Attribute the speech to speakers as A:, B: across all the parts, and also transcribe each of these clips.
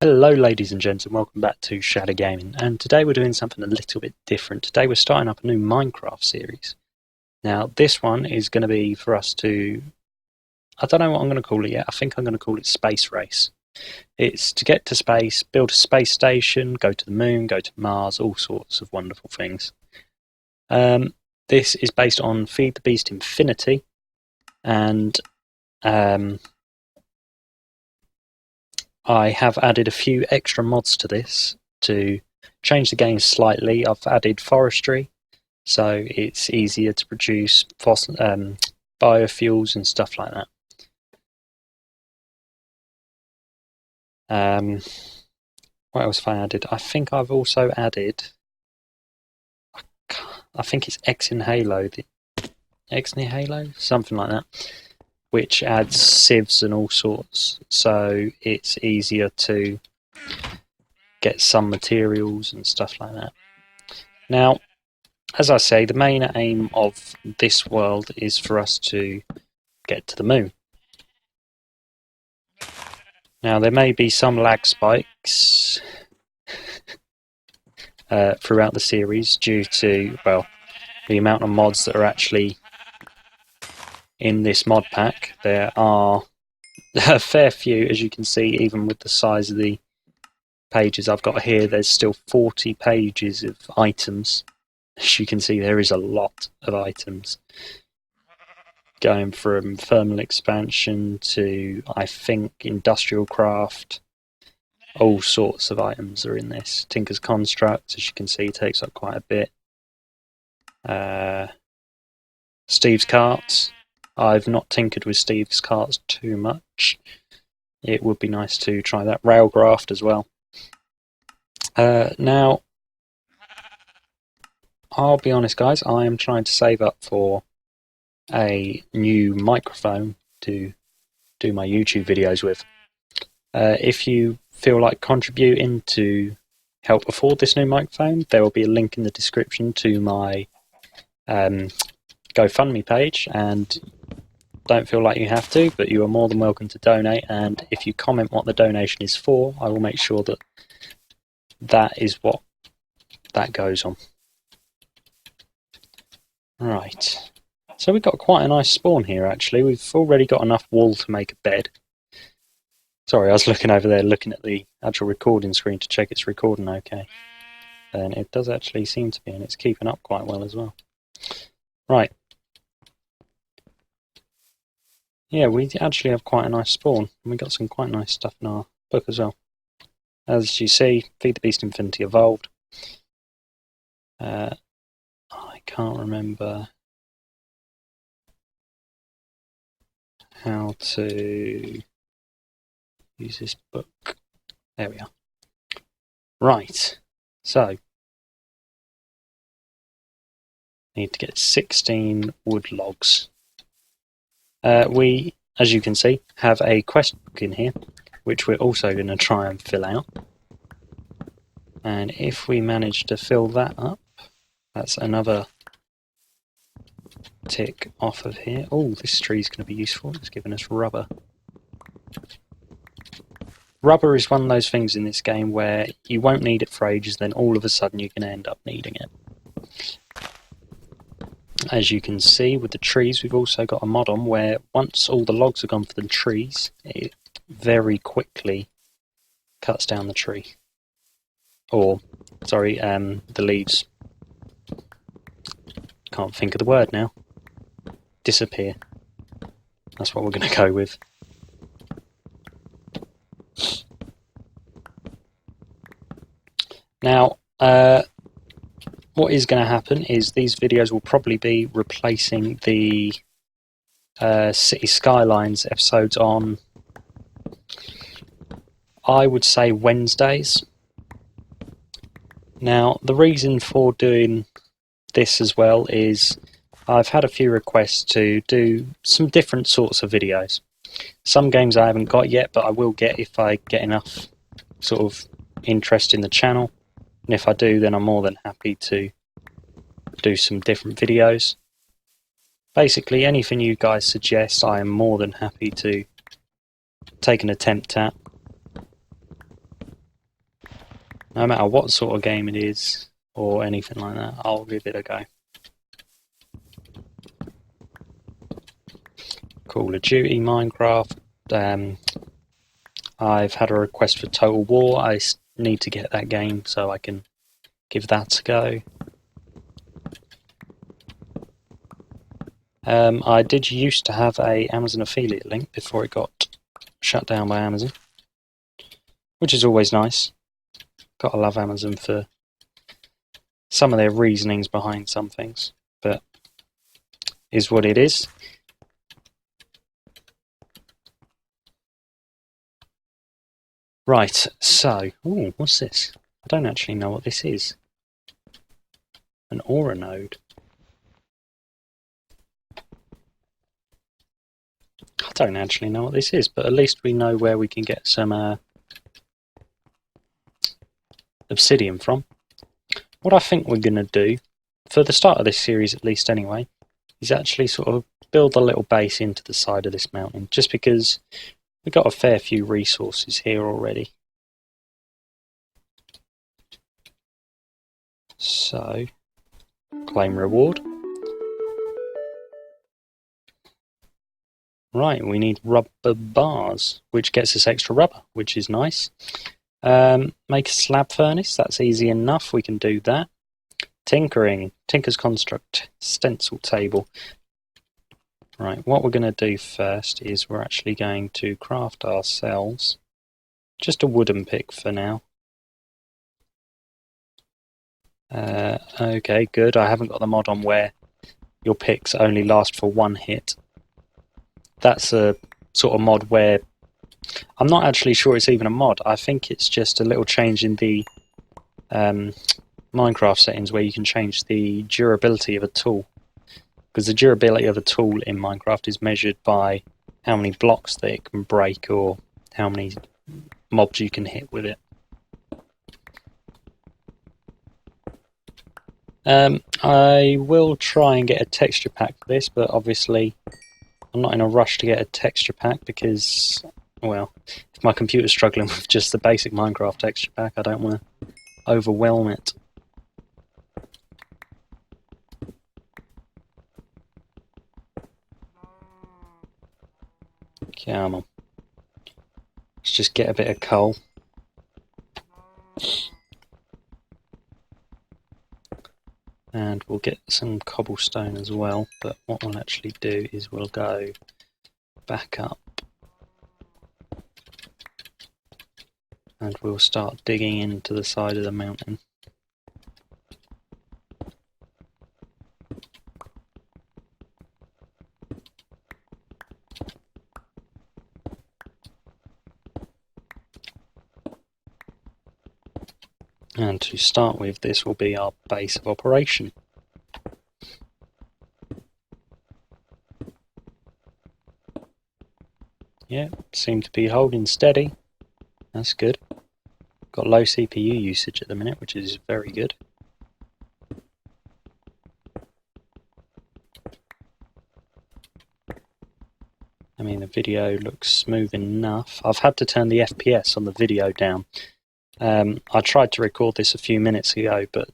A: Hello ladies and gents, and welcome back to Shadow Gaming, and today we're doing something a little bit different. Today we're starting up a new Minecraft series. Now this one is going to be for us to, I don't know what I'm going to call it yet, I think I'm going to call it Space Race. It's to get to space, build a space station, go to the moon, go to Mars, all sorts of wonderful things. This is based on Feed the Beast Infinity, and I have added a few extra mods to this to change the game slightly. I've added forestry, so it's easier to produce biofuels and stuff like that. What else have I added? I think I've also added, I think it's X in Halo, something like that, which adds sieves and all sorts, so it's easier to get some materials and stuff like that. Now, as I say, the main aim of this world is for us to get to the moon. Now, there may be some lag spikes throughout the series due to, well, the amount of mods that are actually in this mod pack. There are a fair few, as you can see, even with the size of the pages I've got here. There's still 40 pages of items. As you can see, there is a lot of items, going from thermal expansion to, I think, industrial craft. All sorts of items are in this. Tinker's Construct, as you can see, takes up quite a bit. Steve's Carts. I've not tinkered with Steve's Carts too much. It would be nice to try that. Railgraft as well. Now, I'll be honest guys, I am trying to save up for a new microphone to do my YouTube videos with. If you feel like contributing to help afford this new microphone, there will be a link in the description to my GoFundMe page, and don't feel like you have to, but you are more than welcome to donate, and if you comment what the donation is for, I will make sure that that is what that goes on. Right, so we've got quite a nice spawn here actually. We've already got enough wool to make a bed. Sorry, I was looking over there looking at the actual recording screen to check it's recording okay. And it does actually seem to be, and it's keeping up quite well as well. Right. Yeah, we actually have quite a nice spawn, and we got some quite nice stuff in our book as well. As you see, Feed the Beast Infinity evolved. I can't remember how to use this book. There we are. Right, so need to get 16 wood logs. We, as you can see, have a quest book in here, which we're also going to try and fill out. And if we manage to fill that up, that's another tick off of here. Oh, this tree is going to be useful. It's giving us rubber. Rubber is one of those things in this game where you won't need it for ages, then all of a sudden you're going to end up needing it. As you can see with the trees, we've also got a mod on where once all the logs are gone for the trees, it very quickly cuts down the tree. Or, sorry, the leaves. Can't think of the word now. Disappear. That's what we're going to go with. Now, what is going to happen is these videos will probably be replacing the City Skylines episodes on, I would say, Wednesdays. Now, the reason for doing this as well is I've had a few requests to do some different sorts of videos. Some games I haven't got yet, but I will get if I get enough sort of interest in the channel. And if I do, then I'm more than happy to do some different videos. Basically, anything you guys suggest, I am more than happy to take an attempt at. No matter what sort of game it is or anything like that, I'll give it a go. Call of Duty, Minecraft. I've had a request for Total War. I need to get that game so I can give that a go. I did used to have a Amazon affiliate link before it got shut down by Amazon, which is always nice. Gotta love Amazon for some of their reasonings behind some things, but is what it is. Right, so, ooh, what's this? I don't actually know what this is. An aura node. I don't actually know what this is, but at least we know where we can get some obsidian from. What I think we're going to do, for the start of this series at least anyway, is actually sort of build a little base into the side of this mountain, just because we've got a fair few resources here already. So, claim reward. Right, we need rubber bars, which gets us extra rubber, which is nice. Make a slab furnace, that's easy enough, we can do that. Tinkering, Tinker's Construct, stencil table. Right, what we're going to do first is we're actually going to craft ourselves just a wooden pick for now. Okay, good, I haven't got the mod on where your picks only last for one hit. That's a sort of mod where I'm not actually sure it's even a mod. I think it's just a little change in the Minecraft settings where you can change the durability of a tool. Because the durability of a tool in Minecraft is measured by how many blocks that it can break or how many mobs you can hit with it. I will try and get a texture pack for this, but obviously I'm not in a rush to get a texture pack because, well, if my computer's struggling with just the basic Minecraft texture pack, I don't want to overwhelm it. Come on. Let's just get a bit of coal. And we'll get some cobblestone as well, but what we'll actually do is we'll go back up and we'll start digging into the side of the mountain. And to start with, this will be our base of operation. Yeah, seem to be holding steady. That's good. Got low CPU usage at the minute, which is very good. I mean, the video looks smooth enough. I've had to turn the FPS on the video down. I tried to record this a few minutes ago, but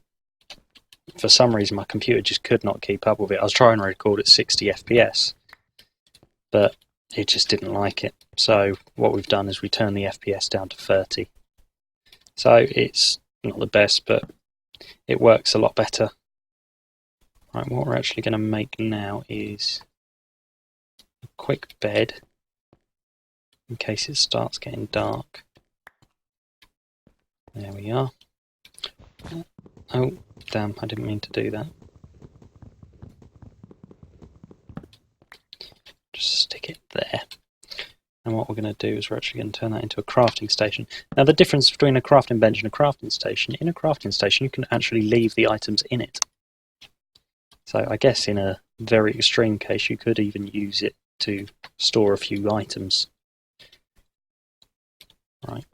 A: for some reason my computer just could not keep up with it. I was trying to record at 60 FPS, but it just didn't like it. So what we've done is we turned the FPS down to 30. So it's not the best, but it works a lot better. Right, what we're actually going to make now is a quick bed in case it starts getting dark. There we are. Oh, damn, I didn't mean to do that. Just stick it there. And what we're going to do is we're actually going to turn that into a crafting station. Now, the difference between a crafting bench and a crafting station, in a crafting station you can actually leave the items in it. So I guess in a very extreme case you could even use it to store a few items. Right.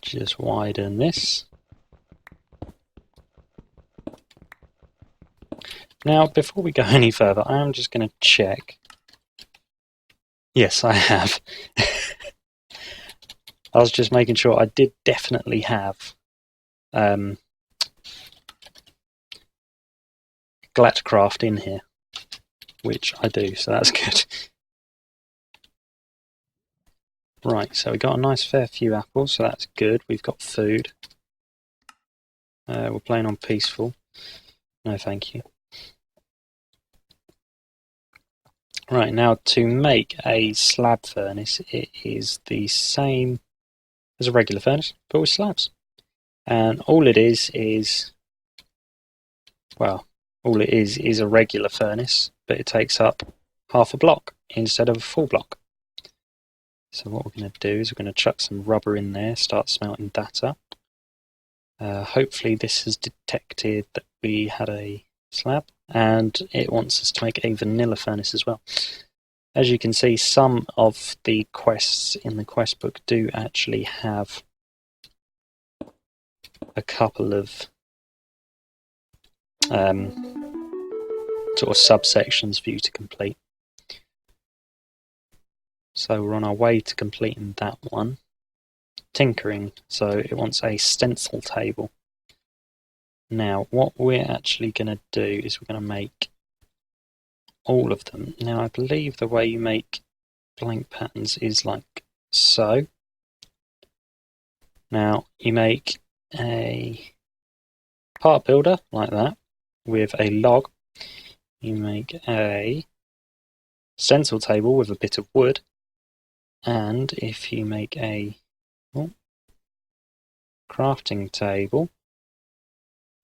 A: Just widen this. Now, before we go any further, I am just going to check Yes, I have. I was just making sure I did definitely have Glatcraft in here, which I do, so that's good. Right, so we got a nice fair few apples, so that's good. We've got food. We're playing on peaceful. No, thank you. Right, now to make a slab furnace, it is the same as a regular furnace, but with slabs. And all it is, well, all it is a regular furnace, but it takes up half a block instead of a full block. So what we're going to do is we're going to chuck some rubber in there, start smelting that up. Hopefully this has detected that we had a slab, and it wants us to make a vanilla furnace as well. As you can see, some of the quests in the quest book do actually have a couple of sort of subsections for you to complete. So we're on our way to completing that one. Tinkering, so it wants a stencil table. Now what we're actually going to do is we're going to make all of them. Now I believe the way you make blank patterns is like so. Now you make a part builder like that with a log. You make a stencil table with a bit of wood, and if you make a crafting table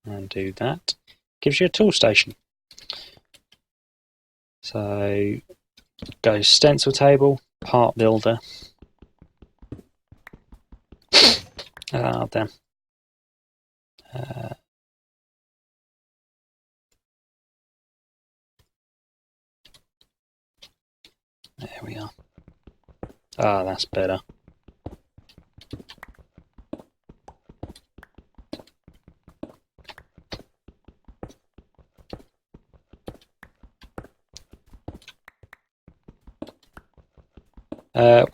A: and do that, gives you a tool station. So go stencil table, part builder. Ah, damn. There we are. Ah, that's better.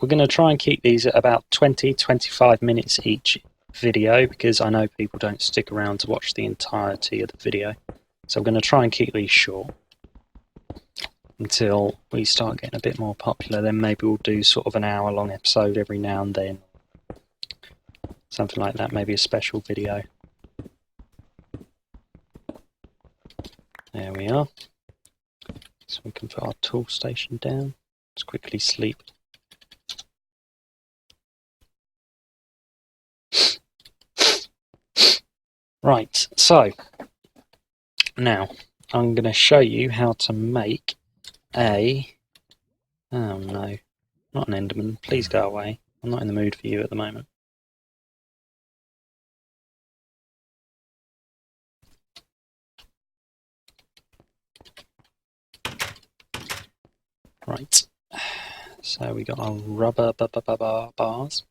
A: We're going to try and keep these at about 20-25 minutes each video, because I know people don't stick around to watch the entirety of the video. So I'm going to try and keep these short until we start getting a bit more popular. Then maybe we'll do sort of an hour-long episode every now and then. Something like that, maybe a special video. There we are. So we can put our tool station down. Let's quickly sleep. Right, so now I'm going to show you how to make a... Oh no, not an Enderman. Please go away. I'm not in the mood for you at the moment. Right, so we got our rubber bars.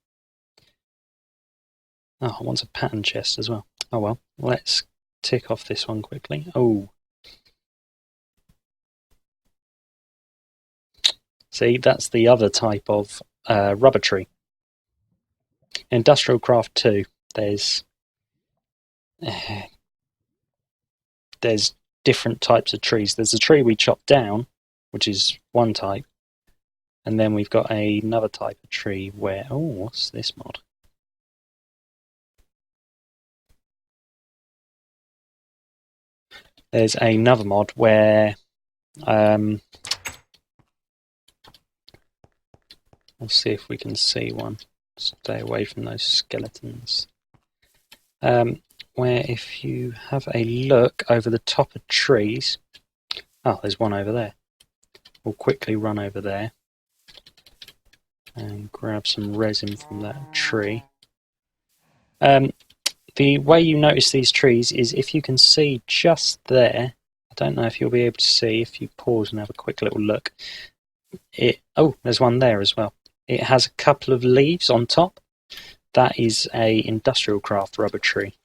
A: Oh, I want a pattern chest as well. Oh well, let's tick off this one quickly. Oh. See, that's the other type of rubber tree. Industrial Craft 2, there's different types of trees. There's a tree we chopped down, which is one type, and then we've got another type of tree where... Oh, what's this mod? There's another mod where we'll see if we can see one. Stay away from those skeletons. Where if you have a look over the top of trees... Oh, there's one over there. We'll quickly run over there and grab some resin from that tree. The way you notice these trees is if you can see just there, I don't know if you'll be able to see if you pause and have a quick little look. Oh, there's one there as well. It has a couple of leaves on top. That is a Industrial Craft rubber tree.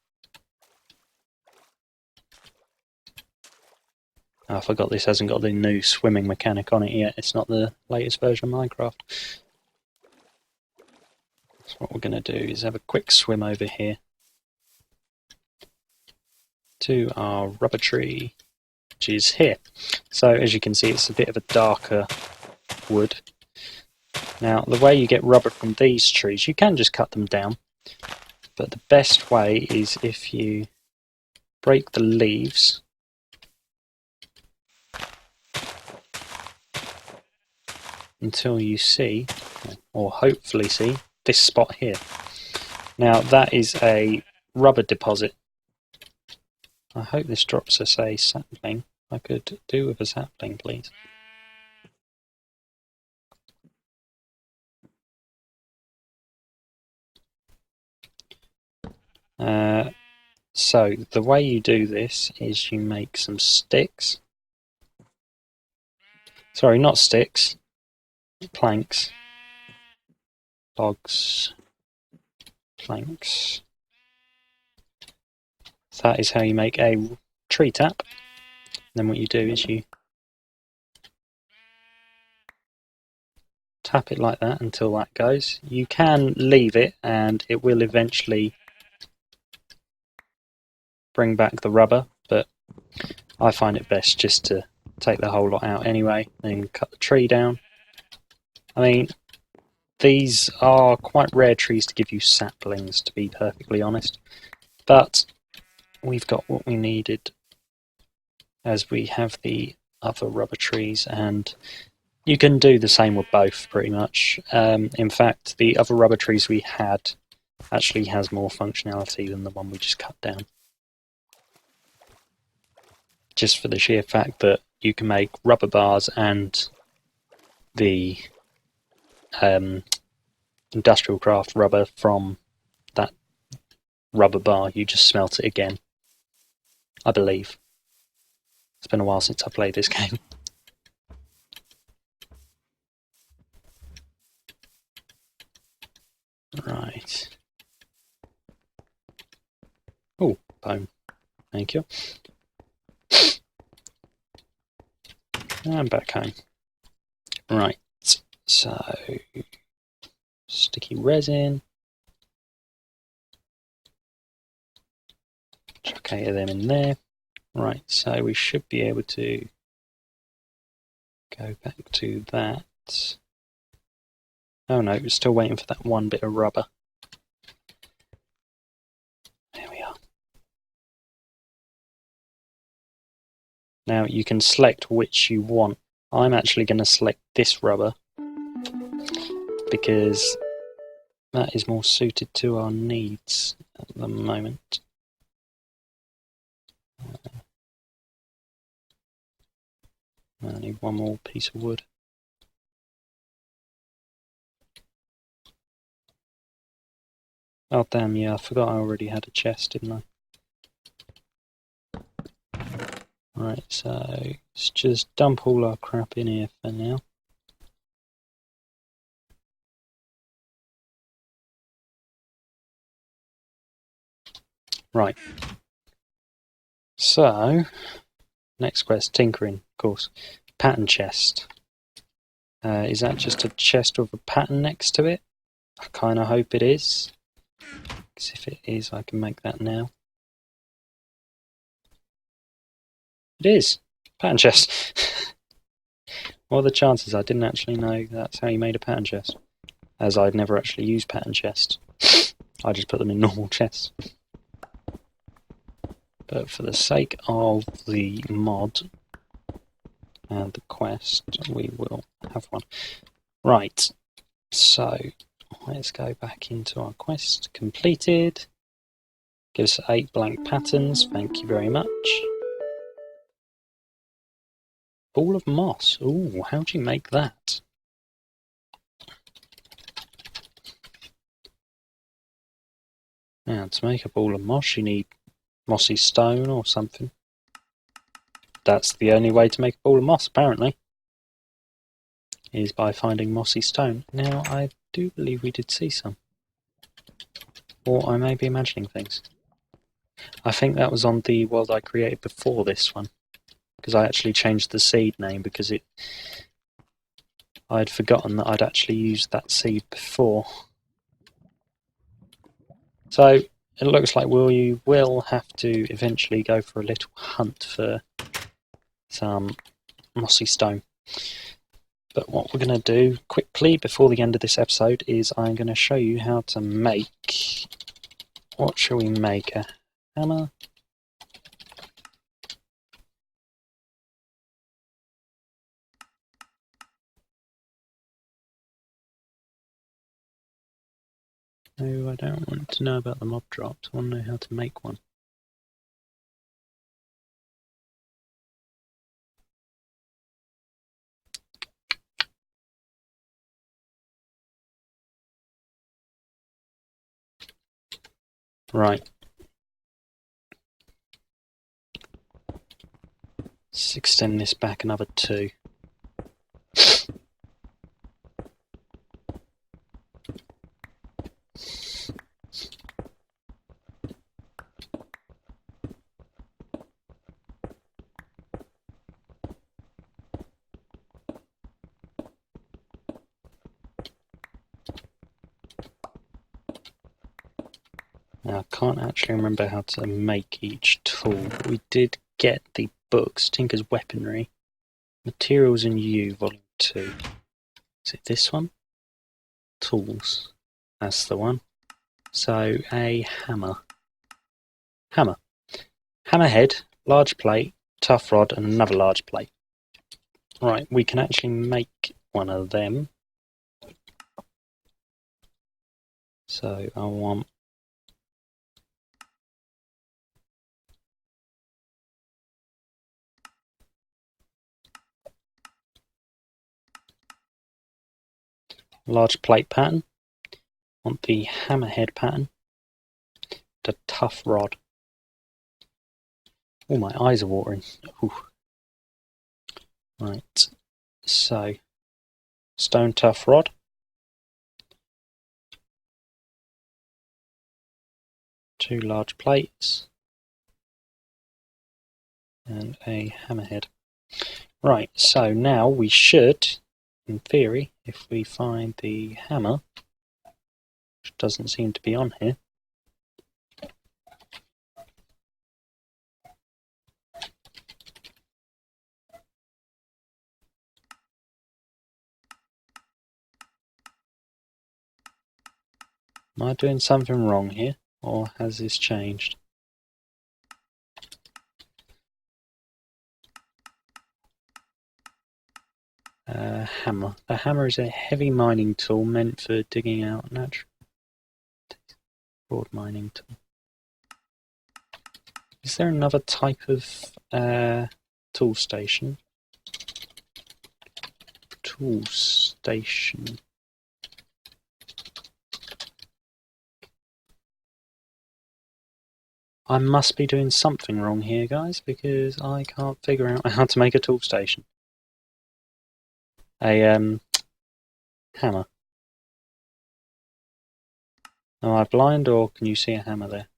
A: I forgot this hasn't got the new swimming mechanic on it yet. It's not the latest version of Minecraft. So what we're going to do is have a quick swim over here to our rubber tree, which is here. So as you can see, it's a bit of a darker wood. Now, the way you get rubber from these trees, you can just cut them down, but the best way is if you break the leaves until you see, or hopefully see, this spot here. Now, that is a rubber deposit. I hope this drops us a sapling. I could do with a sapling, please. So the way you do this is you make some sticks. Sorry, not sticks. Planks. Logs. Planks. So that is how you make a tree tap. Then what you do is you tap it like that until that goes. You can leave it and it will eventually bring back the rubber, but I find it best just to take the whole lot out anyway, then cut the tree down. I mean, these are quite rare trees to give you saplings, to be perfectly honest, but we've got what we needed as we have the other rubber trees, and you can do the same with both pretty much. In fact, the other rubber trees we had actually has more functionality than the one we just cut down. Just for the sheer fact that you can make rubber bars and the industrial craft rubber from that rubber bar. You just smelt it again, I believe. It's been a while since I played this game. Right. Oh, bone. Thank you. And back home. Right, so sticky resin. Chuck 8 of them in there. Right, so we should be able to go back to that. Oh no, we're still waiting for that one bit of rubber. There we are. Now you can select which you want. I'm actually going to select this rubber because that is more suited to our needs at the moment. I need one more piece of wood. Oh damn, yeah, I forgot I already had a chest, didn't I? Right, so let's just dump all our crap in here for now. Right. So, next quest, tinkering, of course. Pattern chest. Is that just a chest with a pattern next to it? I kind of hope it is. Because if it is, I can make that now. It is! Pattern chest! What are the chances? I didn't actually know that's how you made a pattern chest. As I'd never actually used pattern chests. I just put them in normal chests. But for the sake of the mod and the quest, we will have one. Right, so let's go back into our quest. Completed. Gives us 8 blank patterns, thank you very much. Ball of moss. Ooh, how do you make that? Now, to make a ball of moss, you need mossy stone or something. That's the only way to make a ball of moss, apparently, is by finding mossy stone. Now, I do believe we did see some. Or I may be imagining things. I think that was on the world I created before this one. because I actually changed the seed name because I'd forgotten that I'd actually used that seed before. So it looks like we will have to eventually go for a little hunt for some mossy stone. But what we're going to do quickly before the end of this episode is I'm going to show you how to make... What shall we make? A hammer? No, I don't want to know about the mob drops. I want to know how to make one. Right. Let's extend this back another 2. Now, I can't actually remember how to make each tool, but we did get the books, Tinker's Weaponry, Materials and You, Volume 2. Is it this one? Tools. That's the one. So, a hammer. Hammer. Hammerhead, large plate, tough rod, and another large plate. Right, we can actually make one of them. So, I want... large plate pattern, want the hammerhead pattern, the tough rod. Oh, my eyes are watering. Ooh. Right, so stone tough rod, two large plates, and a hammerhead. Right, so now we should, in theory, if we find the hammer, which doesn't seem to be on here, am I doing something wrong here, or has this changed? Hammer. The hammer is a heavy mining tool meant for digging out natural. Broad mining tool. Is there another type of tool station? Tool station. I must be doing something wrong here, guys, because I can't figure out how to make a tool station. A hammer. Am I blind, or can you see a hammer there?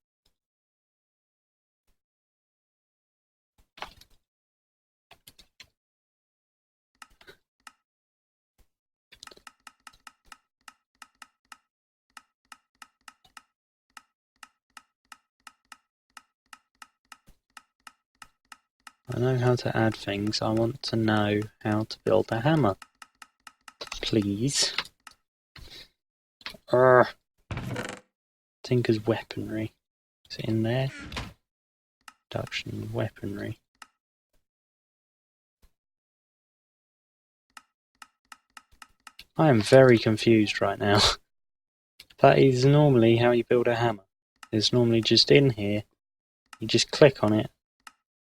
A: I know how to add things. I want to know how to build a hammer. Please. Tinker's Weaponry. Is it in there? Production Weaponry. I am very confused right now. That is normally how you build a hammer. It's normally just in here. You just click on it,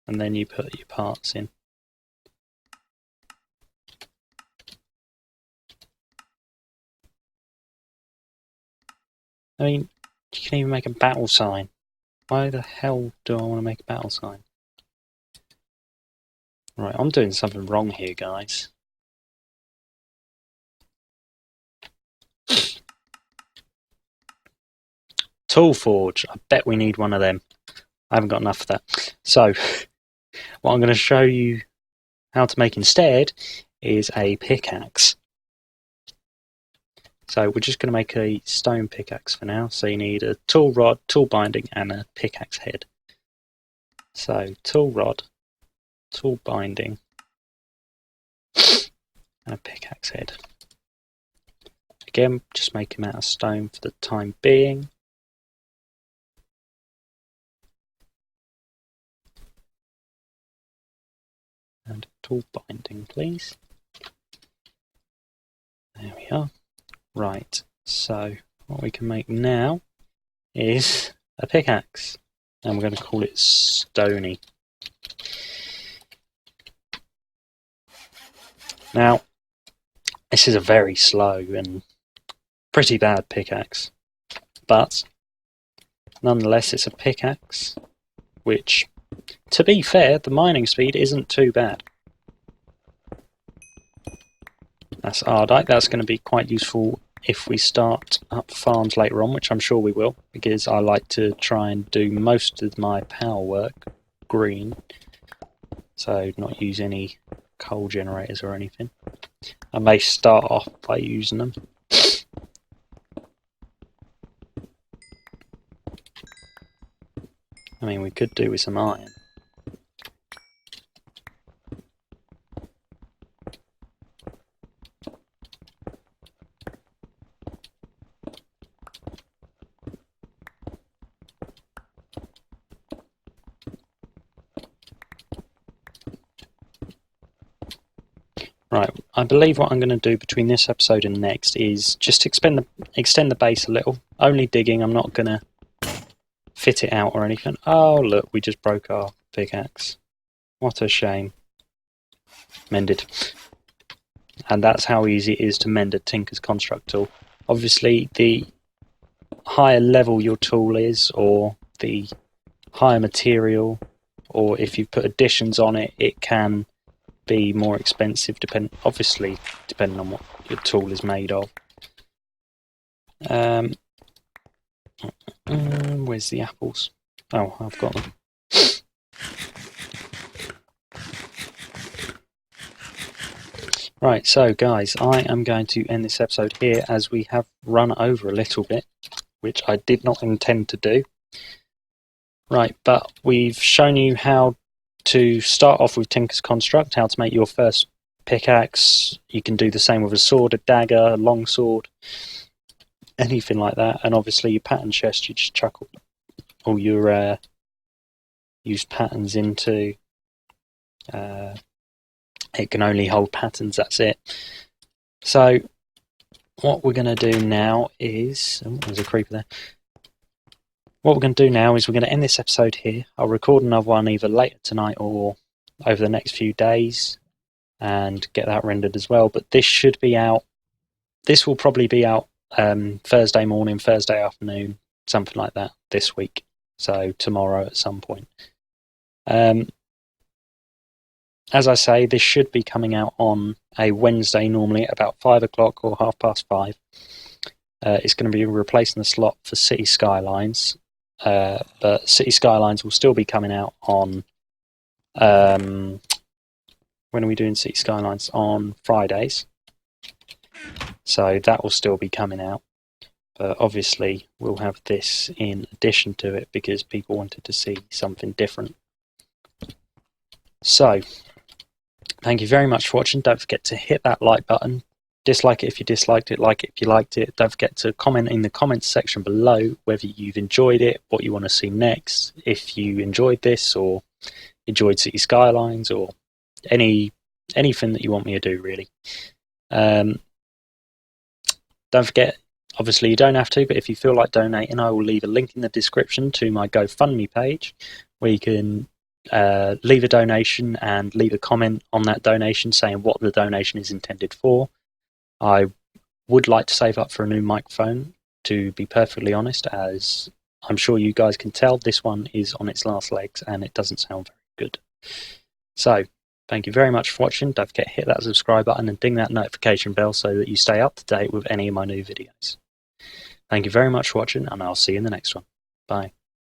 A: and then you put your parts in. I mean, you can even make a battle sign. Why the hell do I want to make a battle sign? Right, I'm doing something wrong here, guys. Tool forge. I bet we need one of them. I haven't got enough of that. So, what I'm going to show you how to make instead is a pickaxe. So we're just going to make a stone pickaxe for now. So you need a tool rod, tool binding, and a pickaxe head. So tool rod, tool binding, and a pickaxe head. Again, just make them out of stone for the time being. And tool binding, please. There we are. Right, so what we can make now is a pickaxe, and we're going to call it Stony. Now, this is a very slow and pretty bad pickaxe, but nonetheless it's a pickaxe, which, to be fair, the mining speed isn't too bad. That's Ardite. That's going to be quite useful if we start up farms later on, which I'm sure we will, because I like to try and do most of my power work green, so not use any coal generators or anything. I may start off by using them. I mean, we could do with some iron. Right, I believe what I'm going to do between this episode and next is just extend the base a little. Only digging, I'm not going to fit it out or anything. Oh, look, we just broke our pickaxe. What a shame. Mended. And that's how easy it is to mend a Tinker's Construct tool. Obviously, the higher level your tool is, or the higher material, or if you put additions on it, it can be more expensive, obviously depending on what your tool is made of. Where's the apples? Oh, I've got them. Right, so guys, I am going to end this episode here as we have run over a little bit, which I did not intend to do. Right, but we've shown you how to start off with Tinker's Construct, how to make your first pickaxe. You can do the same with a sword, a dagger, a long sword, anything like that. And obviously your pattern chest, you just chuck all your used patterns into. It can only hold patterns, that's it. So what we're going to do now is... Oh, there's a creeper there. What we're going to do now is we're going to end this episode here. I'll record another one either later tonight or over the next few days and get that rendered as well. But this should be out. This will probably be out Thursday morning, Thursday afternoon, something like that this week. So tomorrow at some point. As I say, this should be coming out on a Wednesday normally at about 5 o'clock or 5:30. It's going to be replacing the slot for City Skylines. But City Skylines will still be coming out on... when are we doing City Skylines? On Fridays. So that will still be coming out. But obviously we'll have this in addition to it because people wanted to see something different. So, thank you very much for watching. Don't forget to hit that like button. Dislike it if you disliked it, like it if you liked it. Don't forget to comment in the comments section below whether you've enjoyed it, what you want to see next, if you enjoyed this or enjoyed City Skylines or anything that you want me to do, really. Don't forget, obviously you don't have to, but if you feel like donating, I will leave a link in the description to my GoFundMe page where you can leave a donation and leave a comment on that donation saying what the donation is intended for. I would like to save up for a new microphone, to be perfectly honest, as I'm sure you guys can tell, this one is on its last legs and it doesn't sound very good. So, thank you very much for watching. Don't forget to hit that subscribe button and ding that notification bell so that you stay up to date with any of my new videos. Thank you very much for watching, and I'll see you in the next one. Bye.